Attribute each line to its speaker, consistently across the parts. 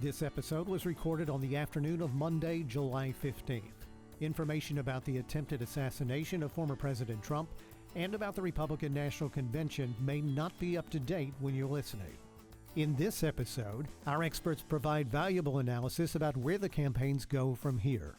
Speaker 1: This episode was recorded on the afternoon of Monday, July 15th. Information about the attempted assassination of former President Trump and about the Republican National Convention may not be up to date when you're listening. In this episode, our experts provide valuable analysis about where the campaigns go from here.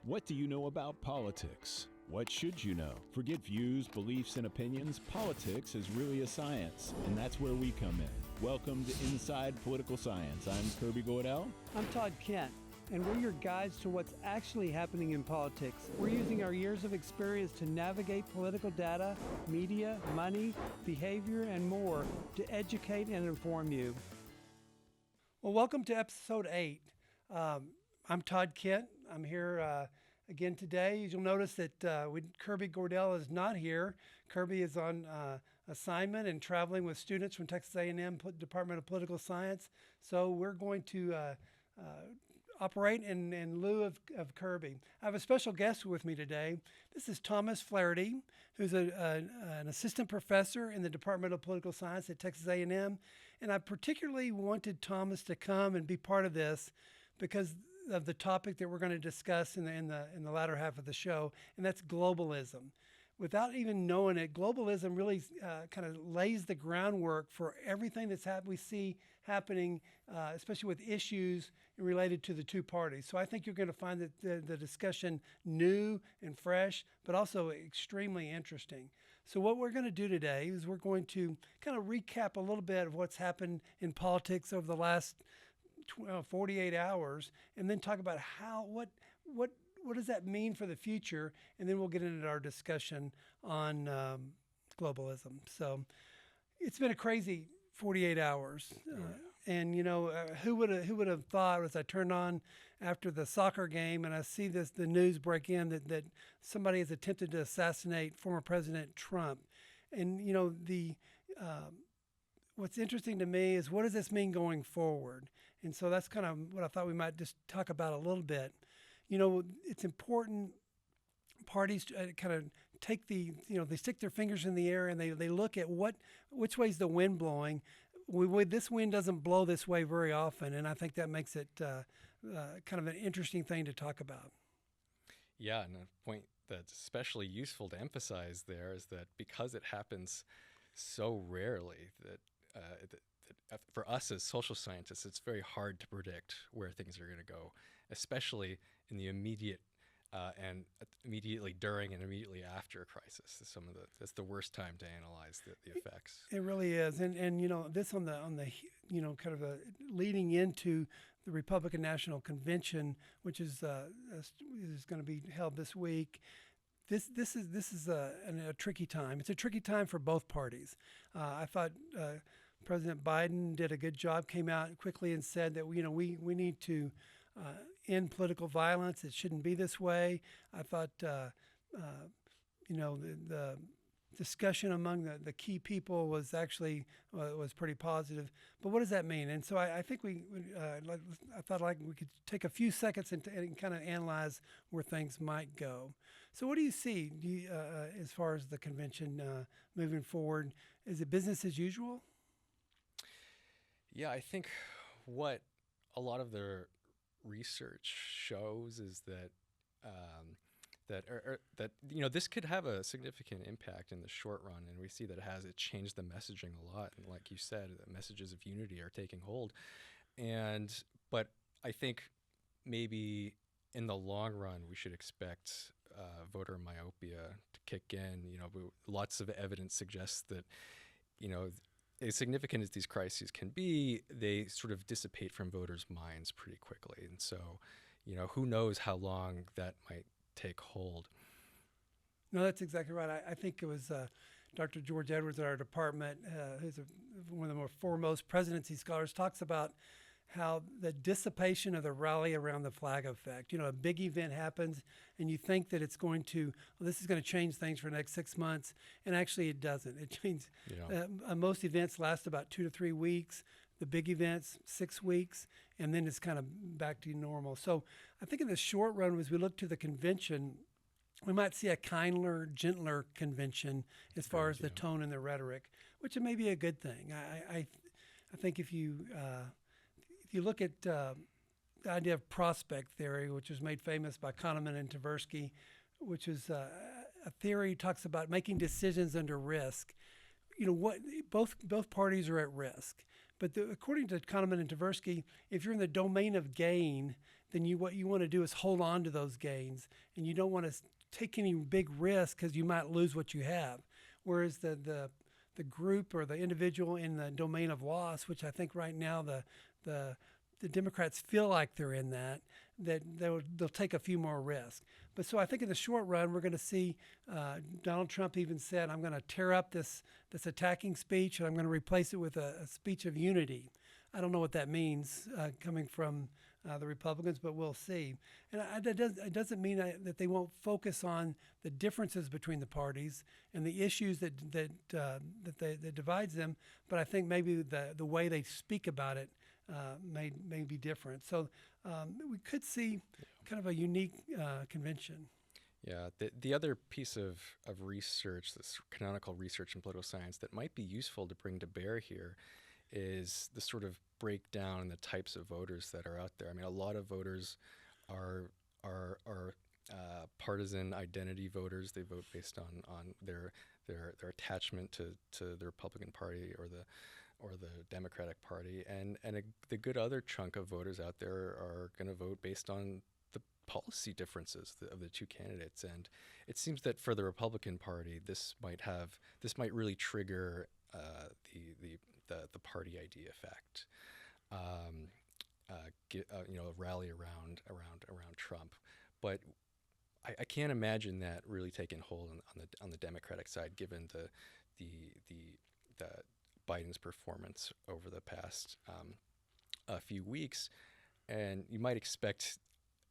Speaker 2: What do you know about politics? What should you know? Forget views, beliefs, and opinions. Politics is really a science, and that's where we come in. Welcome to Inside Political Science. I'm Kirby Godell.
Speaker 3: I'm Todd Kent, and we're your guides to what's actually happening in politics. We're using our years of experience to navigate political data, media, money, behavior, and more to educate and inform you. Well, welcome to episode 8. I'm Todd Kent. I'm here again today. You'll notice that Kirby Godell is not here. Kirby is on assignment and traveling with students from Texas A&M Department of Political Science. So we're going to operate in lieu of Kirby. I have a special guest with me today. This is Thomas Flaherty, who's an assistant professor in the Department of Political Science at Texas A&M. And I particularly wanted Thomas to come and be part of this because of the topic that we're going to discuss in the latter half of the show, and that's globalism. Without even knowing it, globalism really kind of lays the groundwork for everything we see happening, especially with issues related to the two parties. So I think you're going to find that the discussion new and fresh, but also extremely interesting. So what we're going to do today is we're going to kind of recap a little bit of what's happened in politics over the last 48 hours, and then talk about what does that mean for the future, and then we'll get into our discussion on globalism. So it's been a crazy 48 hours, and who would have thought as I turned on after the soccer game and I see the news break in that somebody has attempted to assassinate former President Trump, and what's interesting to me is what does this mean going forward? And so that's kind of what I thought we might just talk about a little bit. It's important parties kind of take they stick their fingers in the air and they look at which way's the wind blowing. This wind doesn't blow this way very often, and I think that makes it kind of an interesting thing to talk about.
Speaker 4: Yeah, and a point that's especially useful to emphasize there is that because it happens so rarely that for us as social scientists, it's very hard to predict where things are going to go, especially in the immediate and immediately during and immediately after a crisis. That's the worst time to analyze the effects. It really is, and this on the kind of leading into the Republican National Convention, which is going to be held this week. This is a tricky time. It's a tricky time for both parties. I thought President Biden did a good job, came out quickly and said that we need to end political violence. It shouldn't be this way. I thought the discussion among the key people was pretty positive. But what does that mean? And so I think I thought we could take a few seconds and kind of analyze where things might go. So what do you see as far as the convention moving forward? Is it business as usual? Yeah, I think what a lot of the research shows is that this could have a significant impact in the short run, and we see that it changed the messaging a lot. And like you said, the messages of unity are taking hold. But I think maybe in the long run, we should expect voter myopia to kick in. Lots of evidence suggests that, as significant as these crises can be, they sort of dissipate from voters' minds pretty quickly. And so, who knows how long that might take hold.
Speaker 3: No, that's exactly right. I think it was Dr. George Edwards at our department, who's one of the more foremost presidency scholars, talks about how the dissipation of the rally around the flag effect. A big event happens and you think that it's this is going to change things for the next 6 months. And actually it doesn't. It changes. Most events last about 2 to 3 weeks. The big events, 6 weeks, and then it's kind of back to normal. So I think in the short run, as we look to the convention, we might see a kinder, gentler convention as far as the tone and the rhetoric, which may be a good thing. I I think if you look at the idea of prospect theory, which was made famous by Kahneman and Tversky, which is a theory talks about making decisions under risk. What both parties are at risk, but according to Kahneman and Tversky, if you're in the domain of gain, then what you want to do is hold on to those gains, and you don't want to take any big risk because you might lose what you have. Whereas the group or the individual in the domain of loss, which I think right now the Democrats feel like they're in that they'll take a few more risks. But so I think in the short run, we're going to see Donald Trump even said, I'm going to tear up this attacking speech and I'm going to replace it with a speech of unity. I don't know what that means coming from the Republicans, but we'll see. And it doesn't mean that they won't focus on the differences between the parties and the issues that divides them. But I think maybe the way they speak about it may be different. So we could see kind of a unique convention.
Speaker 4: Yeah, the other piece of research, this canonical research in political science that might be useful to bring to bear here is the sort of breakdown in the types of voters that are out there. I mean, a lot of voters are partisan identity voters. They vote based on their attachment to the Republican Party or the Democratic Party, and the good other chunk of voters out there are going to vote based on the policy differences of the two candidates. And it seems that for the Republican Party, this might really trigger the party ID effect. Rally around Trump, but I can't imagine that really taking hold on the Democratic side, given the Biden's performance over the past a few weeks, and you might expect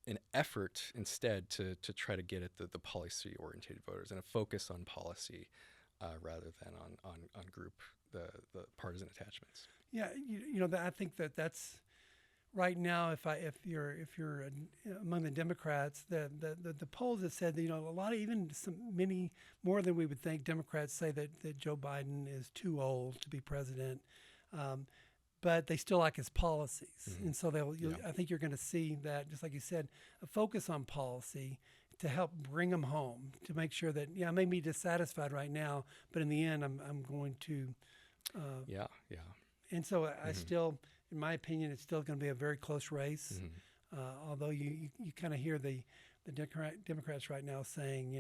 Speaker 4: an effort instead to try to get at the policy-oriented voters and a focus on policy rather than on group the partisan attachments.
Speaker 3: Yeah, I think that's right now. If you're among the Democrats, the polls have said that, a lot of many more than we would think, Democrats say that Joe Biden is too old to be president, but they still like his policies, and so I think you're going to see that, just like you said, a focus on policy to help bring them home, to make sure that I may be dissatisfied right now, but in the end I'm going to. And so I still, in my opinion, it's still going to be a very close race. Although you kind of hear the Democrats right now saying,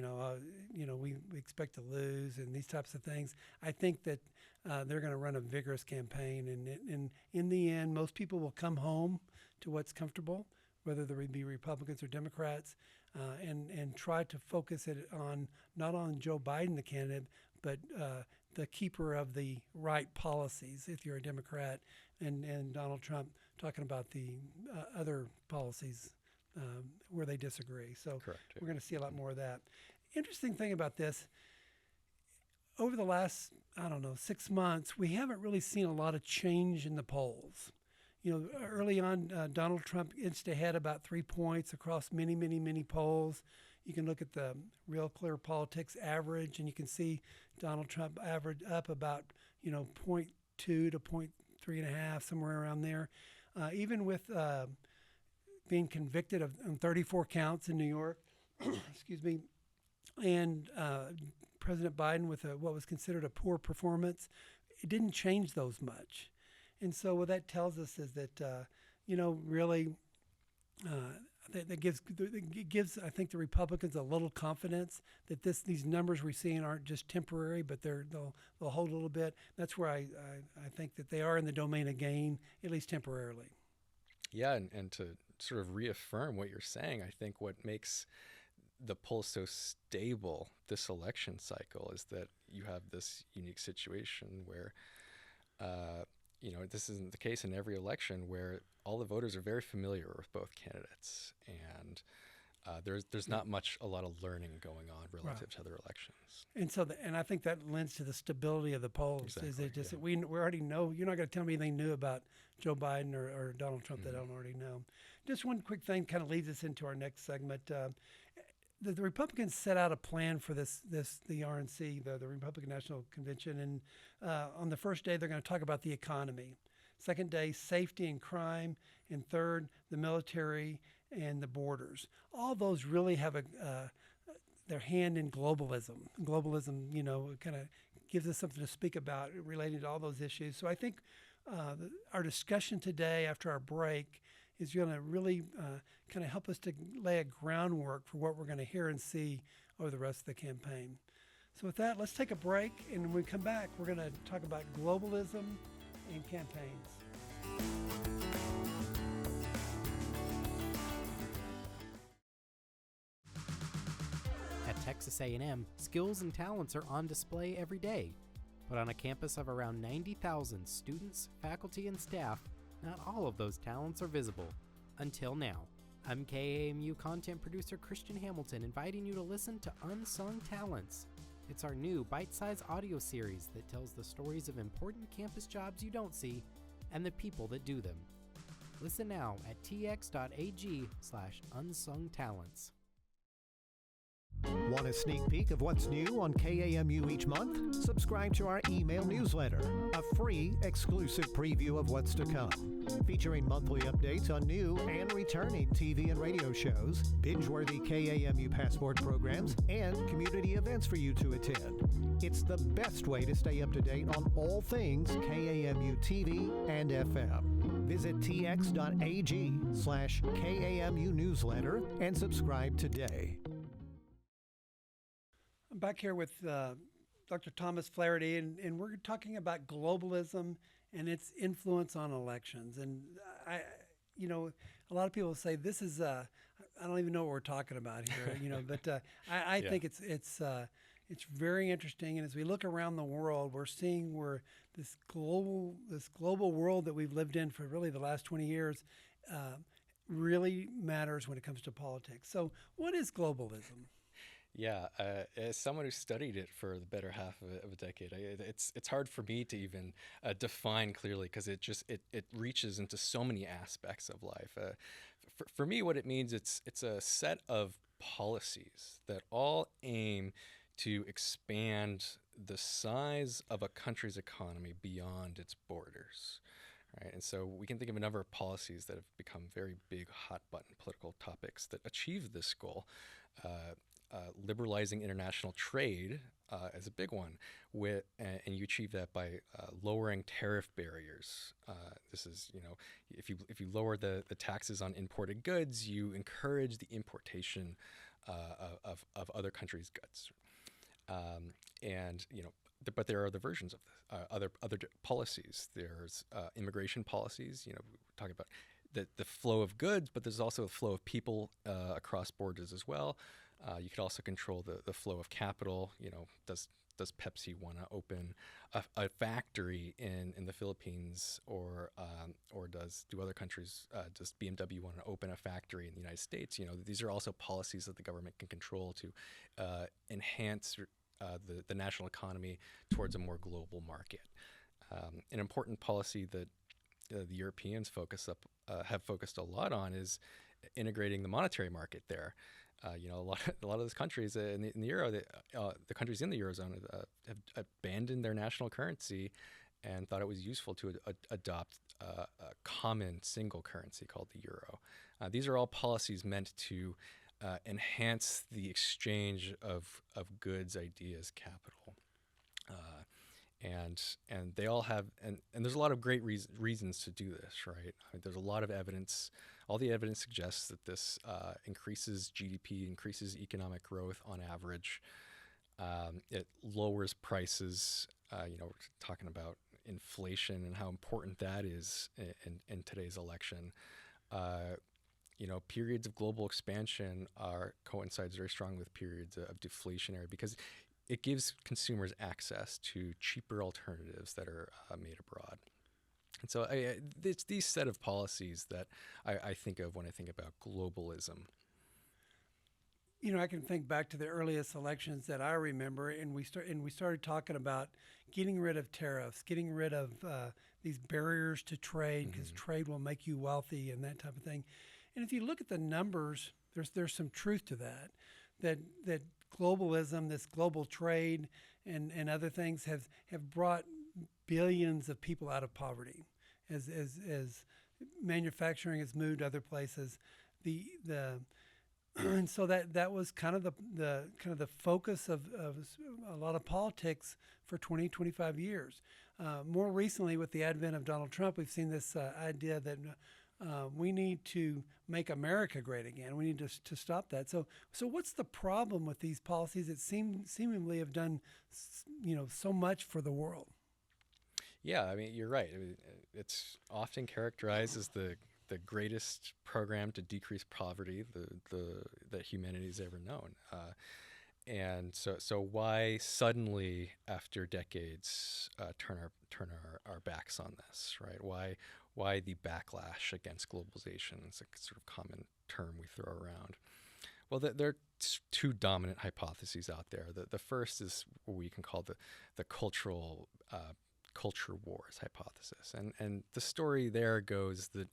Speaker 3: we expect to lose and these types of things. I think that they're going to run a vigorous campaign, and in the end, most people will come home to what's comfortable, whether they be Republicans or Democrats, and try to focus it on not on Joe Biden, the candidate, but the keeper of the right policies, if you're a Democrat, and Donald Trump talking about the other policies where they disagree. So
Speaker 4: Correct.
Speaker 3: We're going to see a lot more of that. Interesting thing about this, over the last, 6 months, we haven't really seen a lot of change in the polls. Early on, Donald Trump inched ahead about 3 points across many, many, many polls. You can look at the Real Clear Politics average, and you can see Donald Trump averaged up about, 0.2 to 0.3.5, somewhere around there. Even with being convicted of 34 counts in New York, excuse me, and President Biden with what was considered a poor performance, it didn't change those much. And so what that tells us is that, really, that gives I think the Republicans a little confidence that these numbers we're seeing aren't just temporary, but they'll hold a little bit. That's where I think that they are in the domain of gain, at least temporarily.
Speaker 4: Yeah, and to sort of reaffirm what you're saying, I think what makes the polls so stable this election cycle is that you have this unique situation where this isn't the case in every election, where all the voters are very familiar with both candidates, and there's not a lot of learning going on relative to other elections. And
Speaker 3: so, and I think that lends to the stability of the polls.
Speaker 4: Exactly,
Speaker 3: is it just that we already know? You're not going to tell me anything new about Joe Biden or Donald Trump that I don't already know. Just one quick thing kind of leads us into our next segment. The Republicans set out a plan for the RNC, the Republican National Convention, and on the first day they're going to talk about the economy. Second day, safety and crime. And third, the military and the borders. All those really have their hand in globalism. Globalism, kind of gives us something to speak about relating to all those issues. So I think our discussion today after our break is going to really kind of help us to lay a groundwork for what we're going to hear and see over the rest of the campaign. So with that, let's take a break, and when we come back, we're going to talk about globalism and campaigns.
Speaker 5: At Texas A&M, skills and talents are on display every day. But on a campus of around 90,000 students, faculty, and staff, not all of those talents are visible. Until now. I'm KAMU content producer Christian Hamilton, inviting you to listen to Unsung Talents. It's our new bite-sized audio series that tells the stories of important campus jobs you don't see and the people that do them. Listen now at tx.ag/unsungtalents.
Speaker 1: Want a sneak peek of what's new on KAMU each month? Subscribe to our email newsletter, a free, exclusive preview of what's to come, featuring monthly updates on new and returning TV and radio shows, binge-worthy KAMU Passport programs, and community events for you to attend. It's the best way to stay up to date on all things KAMU TV and FM. Visit tx.ag/KAMU newsletter and subscribe today.
Speaker 3: I'm back here with Dr. Thomas Flaherty, and we're talking about globalism and its influence on elections. And a lot of people say this is I don't even know what we're talking about here, but I think it's very interesting. And as we look around the world, we're seeing where this global world that we've lived in for really the last 20 years really matters when it comes to politics. So what is globalism?
Speaker 4: Yeah, as someone who studied it for the better half of a decade, it's hard for me to even define clearly, because it reaches into so many aspects of life. For me, what it means, it's a set of policies that all aim to expand the size of a country's economy beyond its borders. Right? And so we can think of a number of policies that have become very big, hot-button political topics that achieve this goal. Liberalizing international trade is a big one, and you achieve that by lowering tariff barriers. This is, if you lower the taxes on imported goods, you encourage the importation of other countries' goods. But there are other versions of this, other policies. There's immigration policies. We're talking about the flow of goods, but there's also a flow of people across borders as well. You could also control the flow of capital. Does Pepsi want to open a factory in the Philippines, or do other countries, does BMW want to open a factory in the United States? These are also policies that the government can control to enhance the national economy towards a more global market. An important policy that the Europeans have focused a lot on is integrating the monetary market there. A lot of those countries in the euro, the countries in the eurozone have abandoned their national currency and thought it was useful to adopt a common single currency called the euro. These are all policies meant to enhance the exchange of goods, ideas, capital, and they all have and there's a lot of great reasons to do this, right? There's a lot of evidence. All the evidence suggests that this increases GDP, increases economic growth on average. It lowers prices. We're talking about inflation and how important that is in today's election. Periods of global expansion coincides very strongly with periods of deflationary, because it gives consumers access to cheaper alternatives that are made abroad. And so it's these set of policies that I think of when I think about globalism.
Speaker 3: I can think back to the earliest elections that I remember, and we started talking about getting rid of tariffs, getting rid of these barriers to trade, because trade will make you wealthy and that type of thing. And if you look at the numbers, there's some truth to that globalism, this global trade and other things have brought billions of people out of poverty. as manufacturing has moved other places, the and so that was kind of the focus of a lot of politics for 25 years. More recently, with the advent of Donald Trump, we've seen this idea that we need to make America great again. We need to stop that. So what's the problem with these policies that seemingly have done, so much for the world?
Speaker 4: Yeah, I mean, you're right. I mean, it's often characterized as the greatest program to decrease poverty that humanity's ever known. And so why suddenly, after decades, turn our backs on this, right? Why the backlash against globalization? It's a sort of common term we throw around. Well, there are two dominant hypotheses out there. The first is what we can call the culture wars hypothesis, and the story there goes that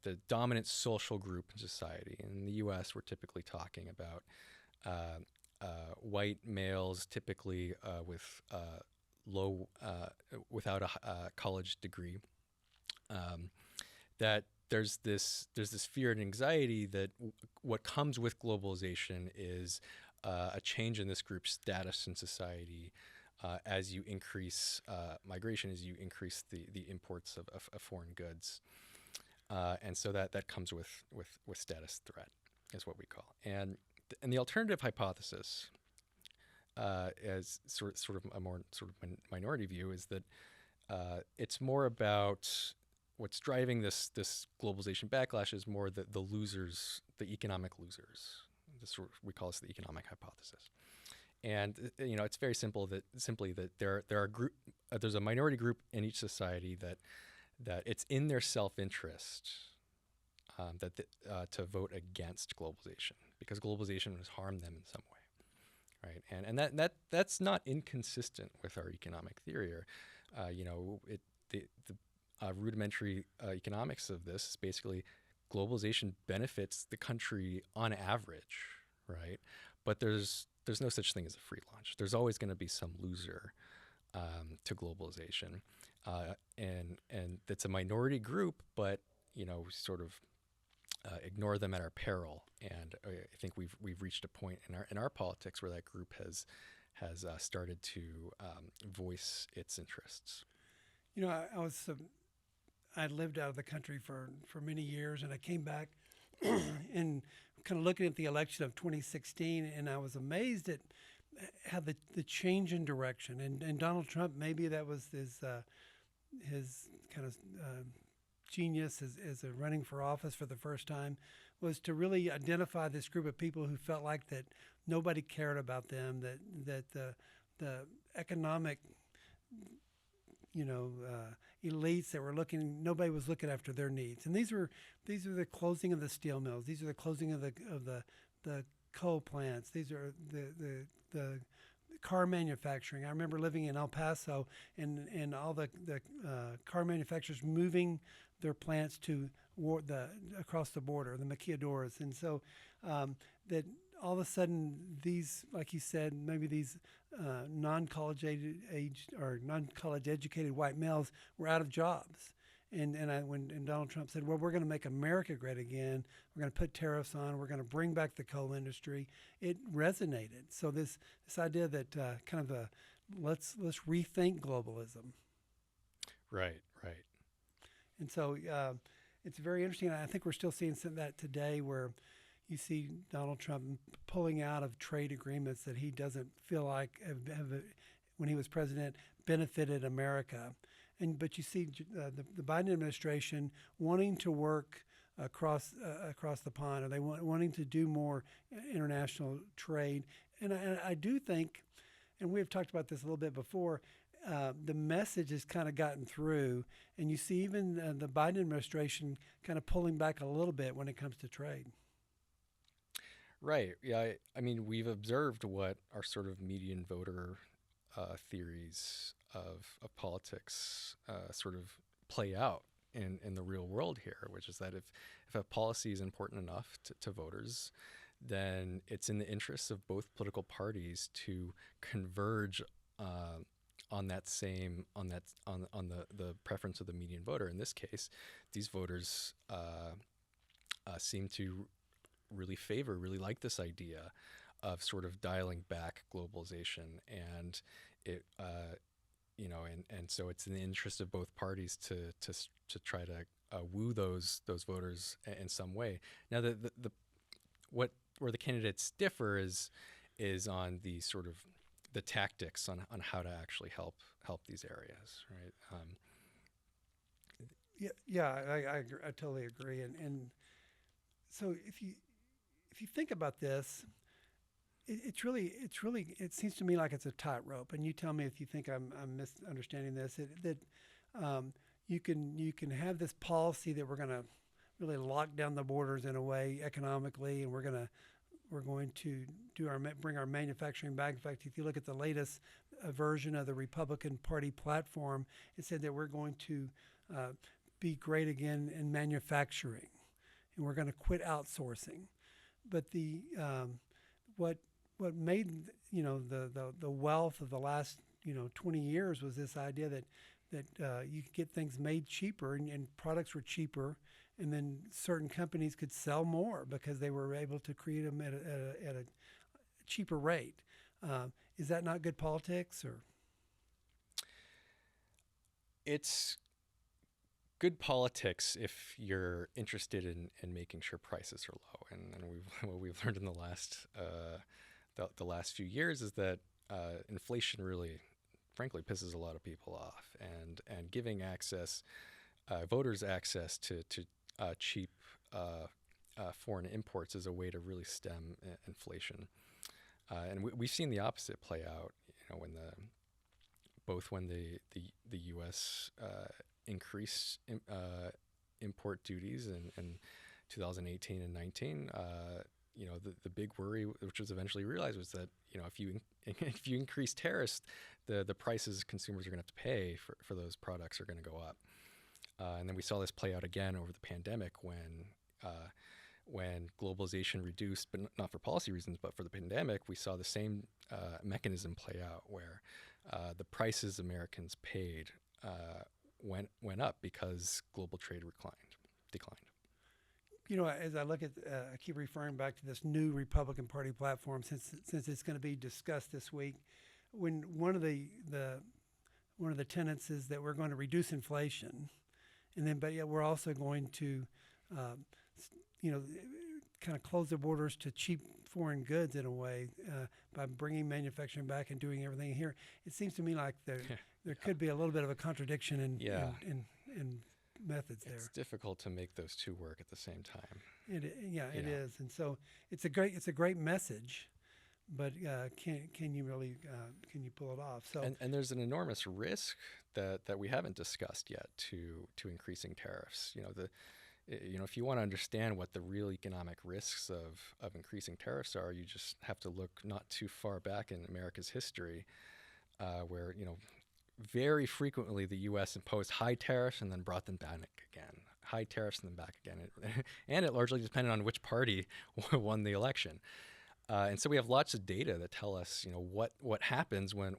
Speaker 4: the dominant social group in society, in the U.S., we're typically talking about white males, typically without a college degree. That there's this fear and anxiety that what comes with globalization is a change in this group's status in society. As you increase migration, as you increase the imports of foreign goods. And so that comes with status threat, is what we call. And the alternative hypothesis, as sort of a more sort of minority view, is that it's more about what's driving this globalization backlash is more the losers, the economic losers. We call this the economic hypothesis. And it's very simply that there's a minority group in each society that it's in their self-interest to vote against globalization, because globalization has harmed them in some way, right? And that's not inconsistent with our economic theory. Or, the rudimentary economics of this is basically globalization benefits the country on average, right? But there's no such thing as a free lunch. There's always going to be some loser to globalization, and it's a minority group, but we sort of ignore them at our peril. And I think we've reached a point in our politics where that group has started to voice its interests.
Speaker 3: I lived out of the country for many years, and I came back and kind of looking at the election of 2016, and I was amazed at how the change in direction. And Donald Trump, maybe that was his kind of genius as running for office for the first time, was to really identify this group of people who felt like that nobody cared about them, that the economic elites that were nobody was looking after their needs. And these are the closing of the steel mills. These are the closing of the coal plants. These are the car manufacturing. I remember living in El Paso and all the car manufacturers moving their plants to across the border, the maquiladoras. And so that all of a sudden these, like you said, maybe these non-college educated white males were out of jobs. And when Donald Trump said, well, we're going to make America great again, we're going to put tariffs on, we're going to bring back the coal industry, it resonated. So this idea that kind of let's rethink globalism.
Speaker 4: Right.
Speaker 3: And so it's very interesting. I think we're still seeing some of that today, where you see Donald Trump pulling out of trade agreements that he doesn't feel like have when he was president, benefited America. But you see the Biden administration wanting to work across the pond, or they wanting to do more international trade. And I do think, and we've talked about this a little bit before, the message has kind of gotten through, and you see even the Biden administration kind of pulling back a little bit when it comes to trade.
Speaker 4: Right. Yeah. I mean, we've observed what our sort of median voter theories of politics sort of play out in the real world here, which is that if a policy is important enough to voters, then it's in the interests of both political parties to converge on that same on the preference of the median voter. In this case, these voters seem to really like this idea of sort of dialing back globalization, and it and so it's in the interest of both parties to try to woo those voters in some way. Now, the where the candidates differ is on the sort of the tactics on how to actually help these areas, right?
Speaker 3: I totally agree. And so if you think about this, it seems to me like it's a tightrope. And you tell me if you think I'm misunderstanding this. You can have this policy that we're going to really lock down the borders in a way economically, and we're going to bring our manufacturing back. In fact, if you look at the latest version of the Republican Party platform, it said that we're going to be great again in manufacturing, and we're going to quit outsourcing. But what made the wealth of the last 20 years was this idea that you could get things made cheaper, and products were cheaper, and then certain companies could sell more because they were able to create them at a cheaper rate. Is that not good politics, or?
Speaker 4: It's good politics if you're interested in making sure prices are low. And what we've learned in the last few years is that inflation really, frankly, pisses a lot of people off, and giving voters access to cheap foreign imports is a way to really stem inflation. And we've seen the opposite play out. When the U.S. increased import duties in 2018 and 19. The big worry, which was eventually realized, was that if you increase tariffs, the prices consumers are going to have to pay for those products are going to go up. And then we saw this play out again over the pandemic when globalization reduced, but not for policy reasons, but for the pandemic. We saw the same mechanism play out where the prices Americans paid went up because global trade declined.
Speaker 3: As I look at, I keep referring back to this new Republican Party platform since it's going to be discussed this week. When one of the tenets is that we're going to reduce inflation, but yet we're also going to, kind of close the borders to cheap foreign goods in a way by bringing manufacturing back and doing everything here. It seems to me like there could be a little bit of a contradiction in methods there.
Speaker 4: It's difficult to make those two work at the same time.
Speaker 3: It is, and so it's a great message, but can you really pull it off? So
Speaker 4: and there's an enormous risk that we haven't discussed yet to increasing tariffs. If you want to understand what the real economic risks of increasing tariffs are, you just have to look not too far back in America's history, where very frequently the U.S. imposed high tariffs and then brought them back again. High tariffs and then back again. And it largely depended on which party won the election. And so we have lots of data that tell us, what happens when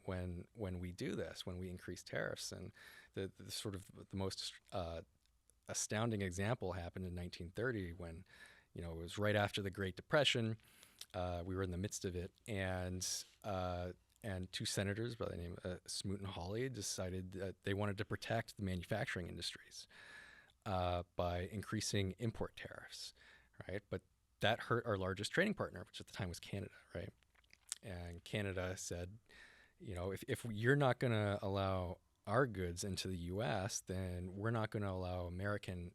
Speaker 4: we do this, when we increase tariffs. And the sort of the most astounding example happened in 1930 when, it was right after the Great Depression. We were in the midst of it, and two senators by the name of Smoot and Hawley decided that they wanted to protect the manufacturing industries by increasing import tariffs, right? But that hurt our largest trading partner, which at the time was Canada, right? And Canada said, if you're not going to allow our goods into the U.S., then we're not going to allow American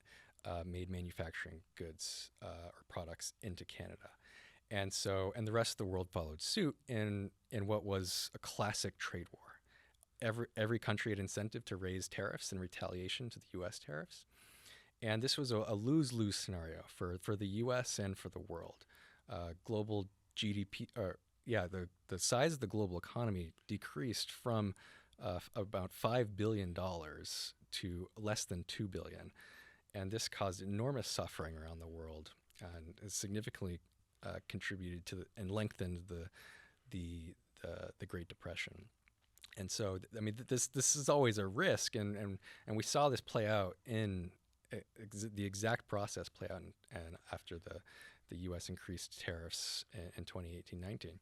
Speaker 4: made manufacturing goods or products into Canada. And the rest of the world followed suit in what was a classic trade war. Every country had incentive to raise tariffs in retaliation to the U.S. tariffs. And this was a lose-lose scenario for the U.S. and for the world. Global GDP, the size of the global economy decreased from about $5 billion to less than $2 billion. And this caused enormous suffering around the world and significantly contributed to and lengthened the Great Depression. And so, I mean, this is always a risk, and we saw this play out in the exact process play out and after the U.S. increased tariffs in 2018-19.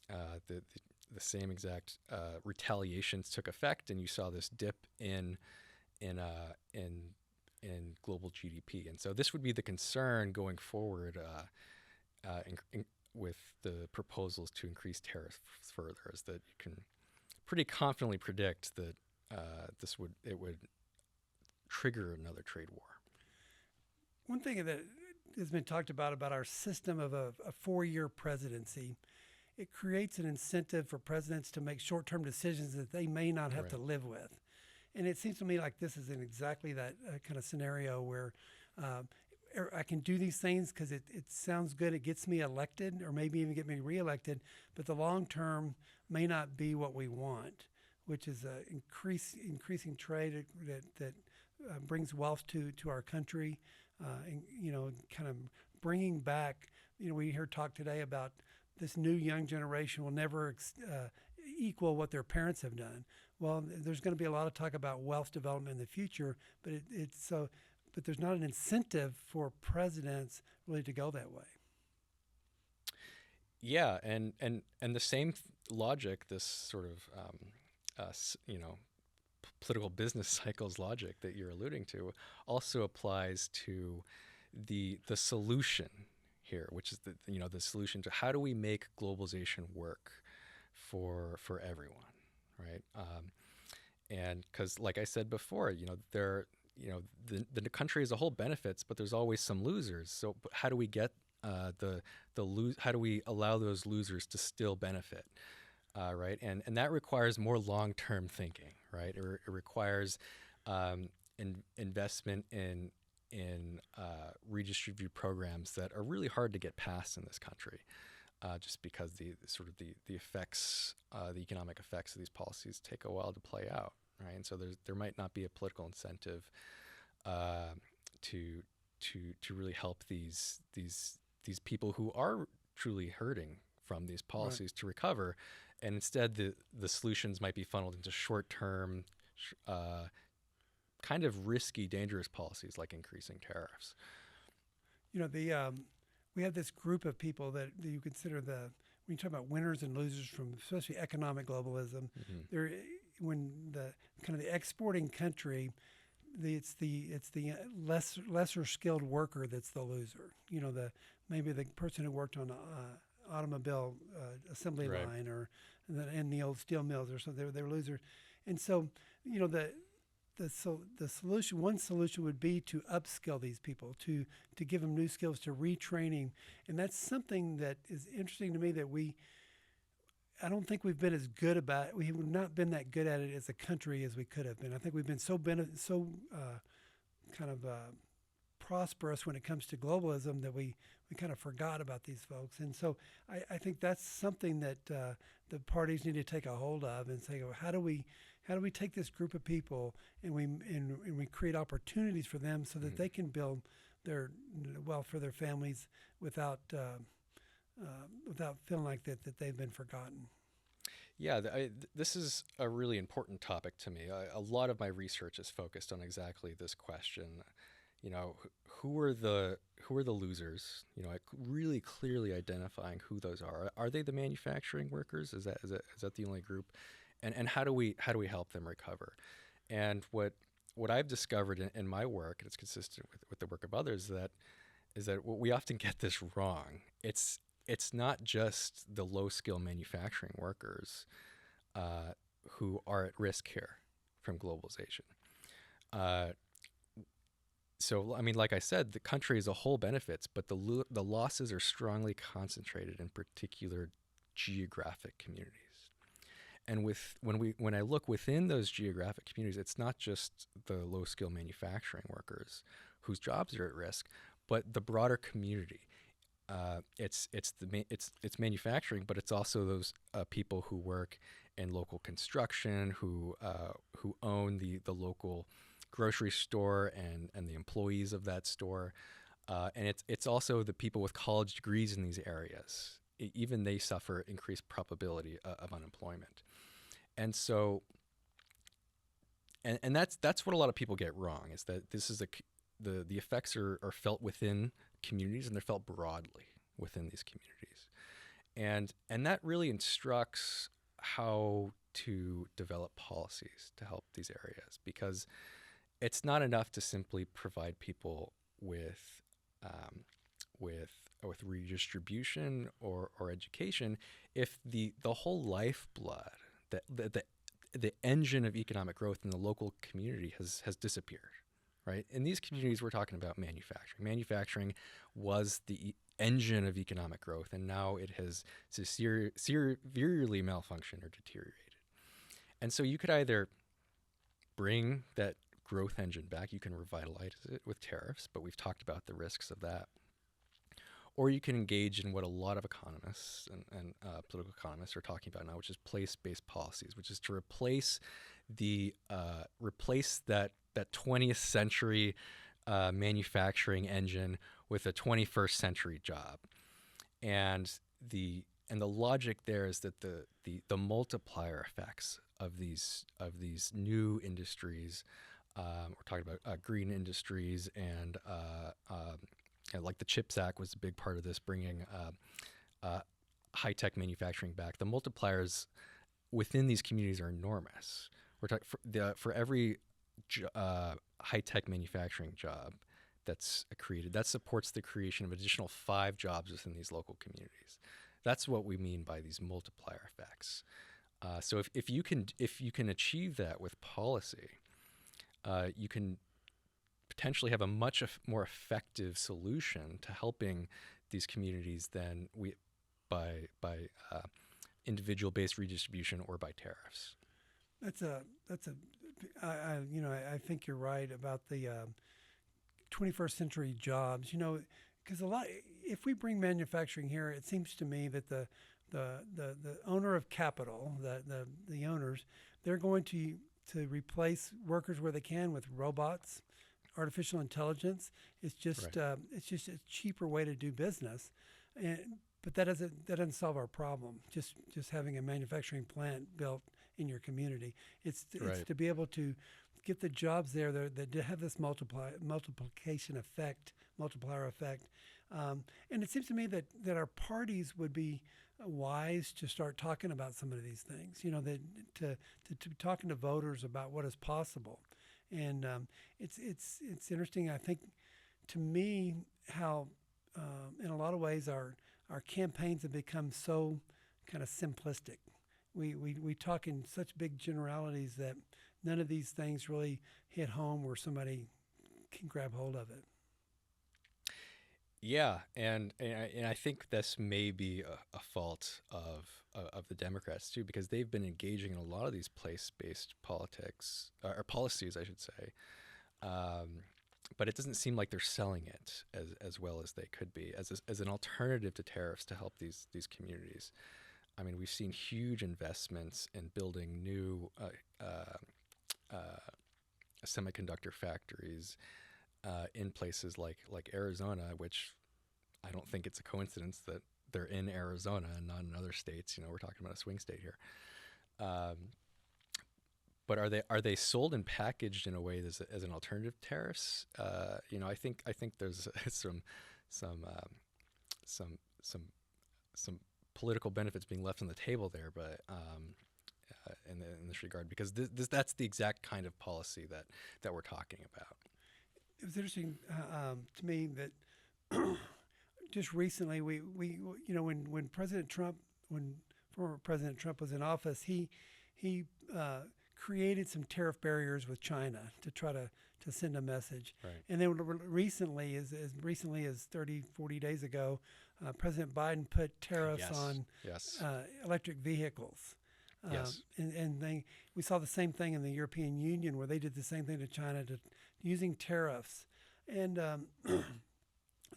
Speaker 4: The same exact retaliations took effect, and you saw this dip in global GDP. And so this would be the concern going forward with the proposals to increase tariffs further, is that you can pretty confidently predict that it would trigger another trade war.
Speaker 3: One thing that has been talked about our system of a 4-year presidency, it creates an incentive for presidents to make short-term decisions that they may not have to live with. And it seems to me like this is in exactly that kind of scenario where I can do these things because it sounds good, it gets me elected, or maybe even get me reelected, but the long term may not be what we want, which is increasing trade that brings wealth to our country, and, kind of bringing back, we heard talk today about this new young generation will never equal what their parents have done. Well, there's going to be a lot of talk about wealth development in the future, but but there's not an incentive for presidents really to go that way.
Speaker 4: Yeah, and the same logic, this sort of political business cycles logic that you're alluding to, also applies to the solution here, which is the solution to how do we make globalization work for everyone, right? And because, like I said before, the country as a whole benefits, but there's always some losers. So how do we get how do we allow those losers to still benefit, right? And that requires more long-term thinking, right? It requires investment in redistributive programs that are really hard to get passed in this country, just because the effects, the economic effects of these policies take a while to play out, right? And so there might not be a political incentive to really help these people who are truly hurting from these policies to recover, and instead the solutions might be funneled into short-term, kind of risky, dangerous policies like increasing tariffs.
Speaker 3: We have this group of people that you consider when you talk about winners and losers from especially economic globalism. They're when the kind of the exporting country, it's the lesser skilled worker that's the loser. Maybe the person who worked on an automobile assembly line or in the old steel mills or something. They're losers, and so the solution, one solution would be to upskill these people, to give them new skills, to retraining. And that's something that is interesting to me that I don't think we've been as good about it. We have not been that good at it as a country as we could have been. I think we've been so prosperous when it comes to globalism that we kind of forgot about these folks. And so I think that's something that the parties need to take a hold of and say, well, how do we take this group of people and we create opportunities for them so that they can build their wealth for their families without feeling like that they've been forgotten.
Speaker 4: Yeah, this is a really important topic to me. A lot of my research is focused on exactly this question. Who are the losers? Really clearly identifying who those are. Are they the manufacturing workers? Is that the only group? And how do we help them recover? And what I've discovered in my work, and it's consistent with the work of others, is that we often get this wrong. It's not just the low-skill manufacturing workers who are at risk here from globalization. So, I mean, like I said, the country as a whole benefits, but the losses are strongly concentrated in particular geographic communities. And when I look within those geographic communities, it's not just the low-skill manufacturing workers whose jobs are at risk, but the broader community. It's manufacturing, but it's also those people who work in local construction, who own the local grocery store and the employees of that store, and it's also the people with college degrees in these areas. Even they suffer increased probability of unemployment, And so, and that's what a lot of people get wrong, is that this is the effects are felt within communities, and they're felt broadly within these communities. And that really instructs how to develop policies to help these areas, because it's not enough to simply provide people with redistribution or education if the whole lifeblood, the engine of economic growth in the local community has disappeared, right? In these communities, we're talking about manufacturing. Manufacturing was the engine of economic growth, and now it has severely malfunctioned or deteriorated. And so you could either bring that growth engine back, you can revitalize it with tariffs, but we've talked about the risks of that. Or you can engage in what a lot of economists and political economists are talking about now, which is place-based policies, which is to replace that 20th century manufacturing engine with a 21st century job. And the logic there is that the multiplier effects of these new industries, we're talking about green industries, and like the CHIPS Act was a big part of this, bringing high-tech manufacturing back. The multipliers within these communities are enormous. We're talking for every high-tech manufacturing job that's created, that supports the creation of additional 5 jobs within these local communities. That's what we mean by these multiplier effects. So if you can achieve that with policy, you can potentially have a much more effective solution to helping these communities than by individual-based redistribution or by tariffs.
Speaker 3: I think you're right about the 21st century jobs. Because if we bring manufacturing here, it seems to me that the owner of capital, the owners, they're going to replace workers where they can with robots, artificial intelligence. It's just
Speaker 4: Right.
Speaker 3: It's just a cheaper way to do business, but that doesn't solve our problem. Just having a manufacturing plant built in your community. It's
Speaker 4: Right.
Speaker 3: to be able to get the jobs there that have this multiplication effect, multiplier effect. And it seems to me that our parties would be wise to start talking about some of these things. That to talking to voters about what is possible. And it's interesting, I think, to me, how in a lot of ways our campaigns have become so kind of simplistic. We talk in such big generalities that none of these things really hit home where somebody can grab hold of it.
Speaker 4: Yeah, and I think this may be a fault of the Democrats too, because they've been engaging in a lot of these place-based politics or policies, I should say, but it doesn't seem like they're selling it as well as they could be as an alternative to tariffs to help these communities. I mean, we've seen huge investments in building new semiconductor factories in places like Arizona, which I don't think it's a coincidence that they're in Arizona and not in other states. We're talking about a swing state here. But are they sold and packaged in a way as an alternative to tariffs? I think there's some political benefits being left on the table there, but in this regard, because that's the exact kind of policy that we're talking about.
Speaker 3: It was interesting to me that just recently when former President Trump was in office, he created some tariff barriers with China to try to send a message.
Speaker 4: Right.
Speaker 3: And then recently, as recently as 30, 40 days ago, President Biden put tariffs on electric vehicles.
Speaker 4: Yes.
Speaker 3: And we saw the same thing in the European Union, where they did the same thing to China, using tariffs. And so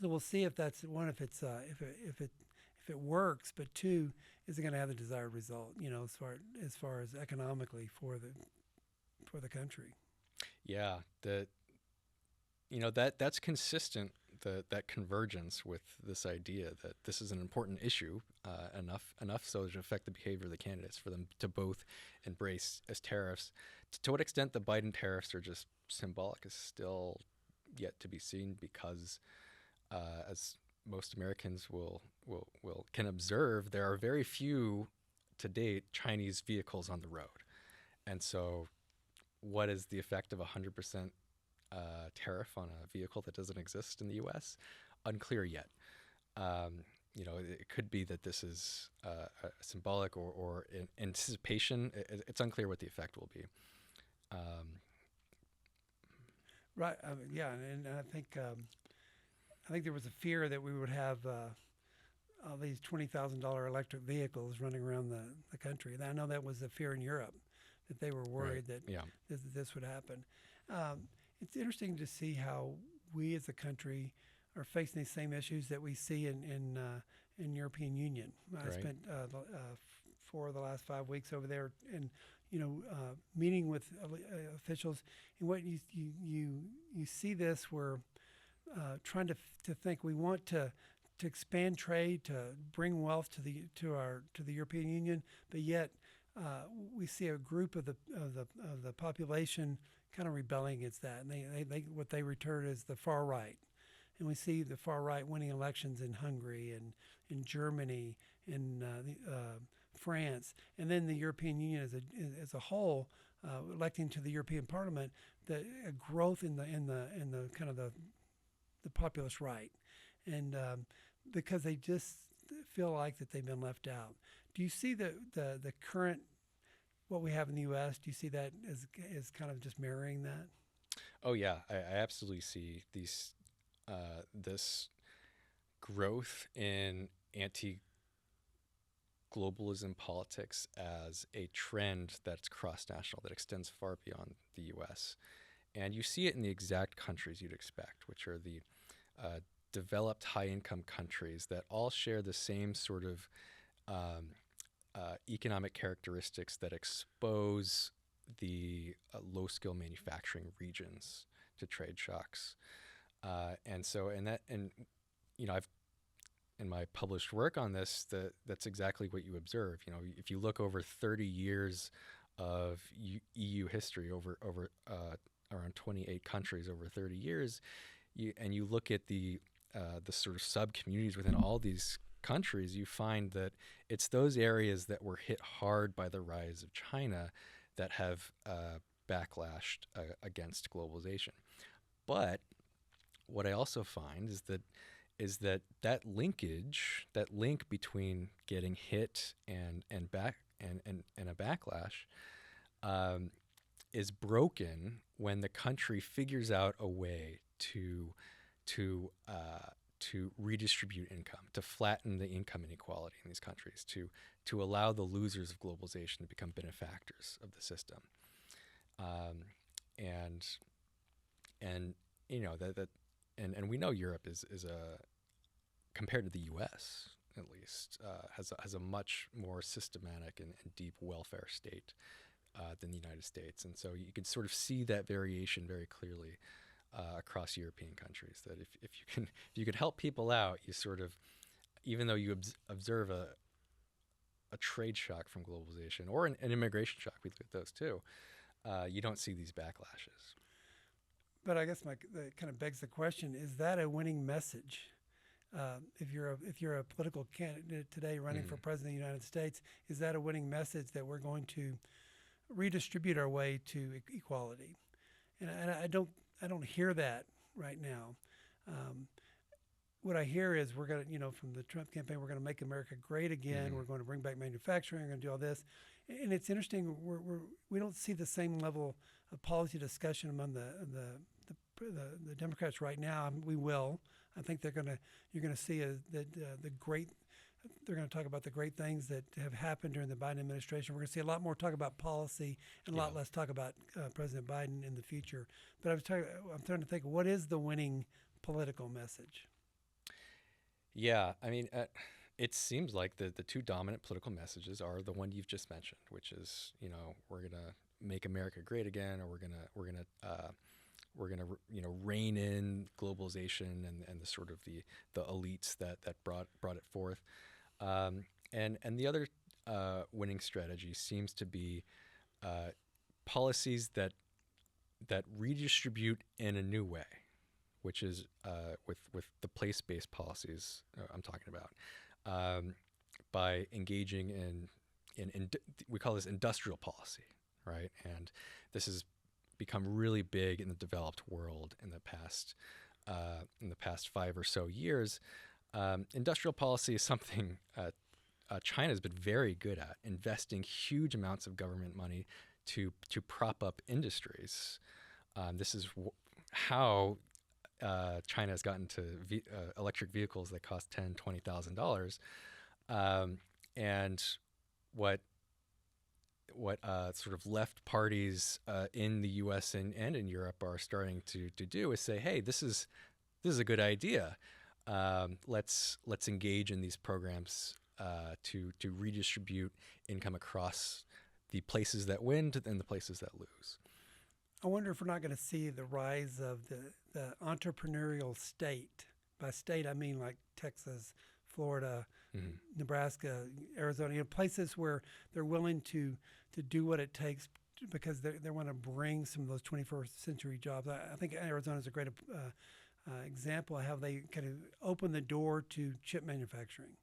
Speaker 3: we'll see if that's one, if it works, but two, is it going to have the desired result? As far as economically for the country.
Speaker 4: Yeah, that's consistent that convergence with this idea that this is an important issue, enough so to affect the behavior of the candidates for them to both embrace as tariffs. To what extent the Biden tariffs are just symbolic is still yet to be seen, because as most Americans can observe, there are very few to date Chinese vehicles on the road, and so what is the effect of 100% tariff on a vehicle that doesn't exist in the U.S.? Unclear yet. It could be that this is symbolic or in anticipation. It's unclear what the effect will be.
Speaker 3: Right. Yeah, and I think there was a fear that we would have all these $20,000 electric vehicles running around the country. And I know that was a fear in Europe, that they were worried that this would happen. It's interesting to see how we as a country are facing these same issues that we see in European Union. I spent 4 of the last 5 weeks over there, and meeting with officials. And what you see this, we're trying to think. We want to expand trade, to bring wealth to the European Union, but yet we see a group of the population kind of rebelling against that, and they what they return as the far right. And we see the far right winning elections in Hungary and in Germany, in France, and then the European Union as a whole, electing to the European Parliament, the growth in the kind of the populist right, and because they just feel like that they've been left out. Do you see the current what we have in the U.S.? Do you see that as kind of just mirroring that?
Speaker 4: Oh yeah, I absolutely see this growth in anti-globalism politics as a trend that's cross-national, that extends far beyond the U.S. And you see it in the exact countries you'd expect, which are the developed high-income countries that all share the same sort of economic characteristics that expose the low-skill manufacturing regions to trade shocks. I've in my published work on this, that's exactly what you observe. If you look over 30 years of EU history, over around 28 countries over 30 years, you look at the sort of sub-communities within all these countries, you find that it's those areas that were hit hard by the rise of China that have backlashed against globalization. But what I also find is that link between getting hit and a backlash is broken when the country figures out a way to redistribute income, to flatten the income inequality in these countries, to allow the losers of globalization to become benefactors of the system, and we know Europe is a, compared to the U.S. at least, has a much more systematic and deep welfare state than the United States, and so you can sort of see that variation very clearly across European countries. That if you could help people out, you sort of, even though you observe a trade shock from globalization or an immigration shock, we look at those too, you don't see these backlashes.
Speaker 3: But I guess that kind of begs the question: is that a winning message? If you're a political candidate today running for president of the United States, is that a winning message that we're going to redistribute our way to equality? And I don't hear that right now. What I hear is we're going to, from the Trump campaign, we're going to make America great again. We're going to bring back manufacturing. We're going to do all this. And it's interesting. We don't see the same level of policy discussion among the Democrats right now. We will. I think you're going to see they're going to talk about the great things that have happened during the Biden administration. We're going to see a lot more talk about policy and a lot less talk about President Biden in the future. But I'm trying to think, what is the winning political message?
Speaker 4: Yeah, I mean, it seems like the two dominant political messages are the one you've just mentioned, which is, we're going to make America great again, or we're going to we're gonna rein in globalization and the sort of the elites that brought it forth. And the other winning strategy seems to be policies that redistribute in a new way, which is with the place-based policies I'm talking about, by engaging in we call this industrial policy, right? And this has become really big in the developed world in the past 5 or so years. Industrial policy is something China has been very good at, investing huge amounts of government money to prop up industries. This is how China has gotten to electric vehicles that cost $10,000-$20,000, and what sort of left parties in the U.S. and in Europe are starting to do is say, hey, this is a good idea. Let's engage in these programs to redistribute income across the places that win and the places that lose.
Speaker 3: I wonder if we're not going to see the rise of the entrepreneurial state. By state, I mean like Texas, Florida, Nebraska, Arizona, places where they're willing to do what it takes because they want to bring some of those 21st century jobs. I think Arizona is a great example of how they kind of open the door to chip manufacturing.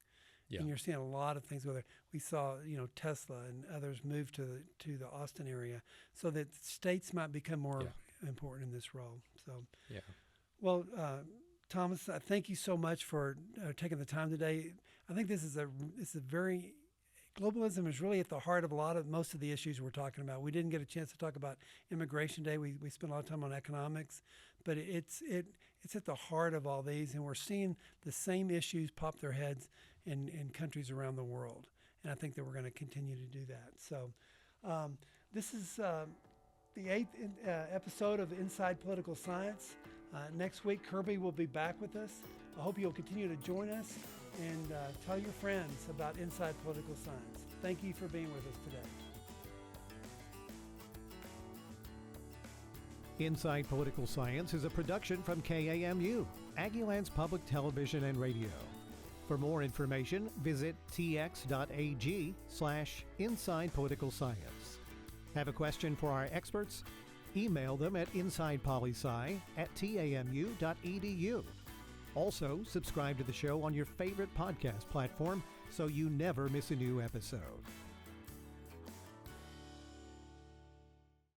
Speaker 3: Yeah. And you're seeing a lot of things. Whether we saw, Tesla and others move to the Austin area, so that states might become more important in this role. So, well, Thomas, thank you so much for taking the time today. I think this is a very globalism is really at the heart of most of the issues we're talking about. We didn't get a chance to talk about Immigration Day. We spent a lot of time on economics, but it's at the heart of all these, and we're seeing the same issues pop their heads in countries around the world. And I think that we're going to continue to do that. So this is the 8th episode of Inside Political Science. Next week, Kirby will be back with us. I hope you'll continue to join us and tell your friends about Inside Political Science. Thank you for being with us today.
Speaker 1: Inside Political Science is a production from KAMU, Aggieland's Public Television and Radio. For more information, visit tx.ag/Inside Political Science. Have a question for our experts? Email them at insidepolisci@tamu.edu. Also, subscribe to the show on your favorite podcast platform so you never miss a new episode.